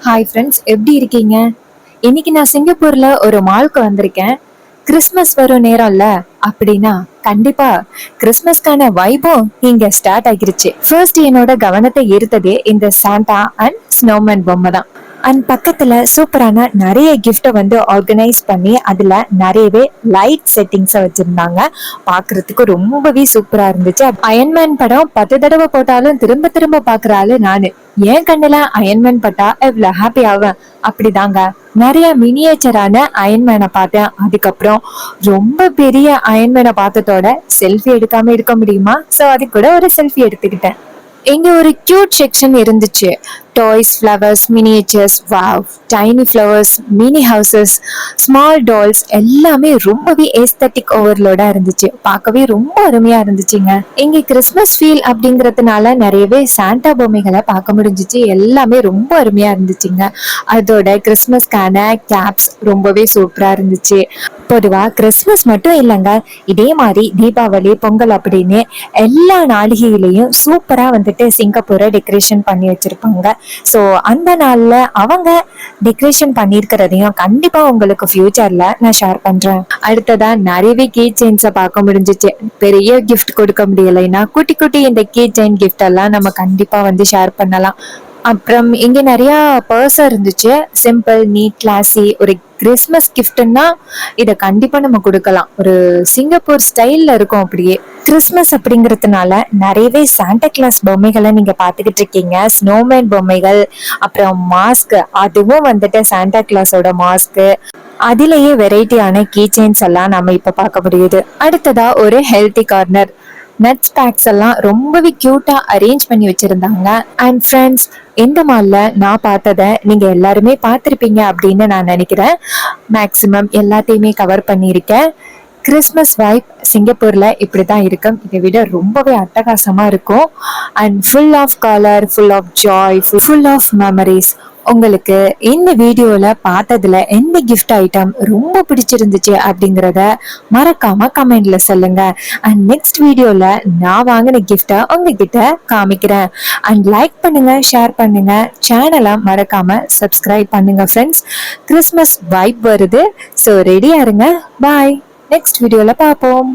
Hi friends, எப்படி இருக்கீங்க? இன்னைக்கு நான் சிங்கப்பூர்ல ஒரு மால்க்கு வந்திருக்கேன். கிறிஸ்மஸ் வரும் நேரம்ல, அப்படின்னா கண்டிப்பா கிறிஸ்மஸ்க்கான வைபும் இங்க ஸ்டார்ட் ஆகிருச்சு. ஃபர்ஸ்ட் என்னோட கவனத்தை ஈர்த்ததே இந்த சாண்டா அண்ட் ஸ்னோமேன் பொம்மை தான். அண்ட் பக்கத்துல சூப்பரான நிறைய கிஃப்ட வந்து ஆர்கனைஸ் பண்ணி அதுல நிறையவே லைட் செட்டிங்ஸ வச்சிருந்தாங்க. பாக்குறதுக்கு ரொம்பவே சூப்பரா இருந்துச்சு. அயன்மேன் படம் 10 தடவை போட்டாலும் திரும்ப திரும்ப பாக்குற ஆளு நானு. என் கண்ணுல அயன்மேன் பட்டா எவ்வளவு ஹாப்பி ஆவேன். அப்படிதாங்க நிறைய மினியேச்சரான அயன்மேனை பார்த்தேன். அதுக்கப்புறம் ரொம்ப பெரிய அயன்மேனை பார்த்ததோட செல்ஃபி எடுக்காம இருக்க முடியுமா? சோ அது கூட ஒரு செல்ஃபி எடுத்துக்கிட்டேன். இங்க ஒரு கியூட் செக்ஷன் இருந்துச்சு. Toys, flowers, miniatures, wow, tiny flowers, mini houses, small dolls எல்லாமே ரொம்பவே ஏஸ்தட்டிக் ஓவர்லோடா இருந்துச்சு. பார்க்கவே ரொம்ப அருமையா இருந்துச்சுங்க. இங்க கிறிஸ்மஸ் ஃபீல் அப்படிங்கறதுனால நிறையவே சாண்டா பொம்மைகளை பார்க்க முடிஞ்சிச்சு. எல்லாமே ரொம்ப அருமையா இருந்துச்சுங்க. அதோட கிறிஸ்மஸ்க்கான கேப்ஸ் ரொம்பவே சூப்பரா இருந்துச்சு. பொதுவா கிறிஸ்மஸ் மட்டும் இல்லைங்க, இதே மாதிரி தீபாவளி, பொங்கல் அப்படின்னு எல்லா நாளிகையிலையும் சூப்பரா வந்துட்டு சிங்கப்பூரை டெக்கரேஷன் பண்ணி வச்சிருப்பாங்க. ஸோ அந்த நாள்ல அவங்க டெக்கரேஷன் பண்ணியிருக்கிறதையும் கண்டிப்பா உங்களுக்கு ஃபியூச்சர்ல நான் ஷேர் பண்றேன். அடுத்ததா நிறையவே கீ செயின்ஸை பார்க்க முடிஞ்சிச்சு. பெரிய கிஃப்ட் கொடுக்க முடியலைன்னா குட்டி குட்டி இந்த கீ செயின் கிஃப்ட் எல்லாம் நம்ம கண்டிப்பா வந்து ஷேர் பண்ணலாம். அப்புறம் இங்க நிறைய பர்ஸ் இருந்துச்சு. சிம்பிள், நீட், கிளாஸி ஒரு கிறிஸ்மஸ் கிஃப்ட்னா இதை கண்டிப்பா நம்ம கொடுக்கலாம். ஒரு சிங்கப்பூர் ஸ்டைல்ல இருக்கும். அப்படியே கிறிஸ்மஸ் அப்படிங்கறதுனால நிறையவே சாண்டா கிளாஸ் பொம்மைகளை நீங்க பாத்துக்கிட்டு இருக்கீங்க. ஸ்னோமேன் பொம்மைகள், அப்புறம் மாஸ்க், அதுவும் வந்துட்டு சாண்டா கிளாஸோட மாஸ்க். அதுலயே வெரைட்டியான கீ செயின்ஸ் எல்லாம் நம்ம இப்ப பார்க்க முடியுது. அடுத்ததா ஒரு ஹெல்த்தி கார்னர். நட்ஸ் பேக்ஸ் எல்லாம் ரொம்பவே கியூட்டா அரேஞ்ச் பண்ணி வச்சிருந்தாங்க. அண்ட் ஃப்ரெண்ட்ஸ், இந்த மால்ல நான் பார்த்ததை நீங்க எல்லாருமே பார்த்திருப்பீங்க அப்படின்னு நான் நினைக்கிறேன். மேக்சிமம் எல்லாத்தையுமே கவர் பண்ணியிருக்கேன். கிறிஸ்மஸ் வைப் சிங்கப்பூர்ல இப்படிதான் இருக்கும். இதை விட ரொம்பவே அட்டகாசமா இருக்கும். And full of colour, full of joy, full of memories. உங்களுக்கு இந்த வீடியோல பார்த்ததுல எந்த கிஃப்ட் ஐட்டம் ரொம்ப பிடிச்சிருந்துச்சு அப்படிங்கறத மறக்காம கமெண்ட்ல சொல்லுங்க. அண்ட் நெக்ஸ்ட் வீடியோல நான் வாங்கின கிஃப்ட உங்ககிட்ட காமிக்கிறேன். அண்ட் லைக் பண்ணுங்க, ஷேர் பண்ணுங்க, சேனலை மறக்காம சப்ஸ்கிரைப் பண்ணுங்க ஃப்ரெண்ட்ஸ். கிறிஸ்மஸ் வைப் வருது. ஸோ ரெடியா இருங்க. பாய். நெக்ஸ்ட் வீடியோல பார்ப்போம்.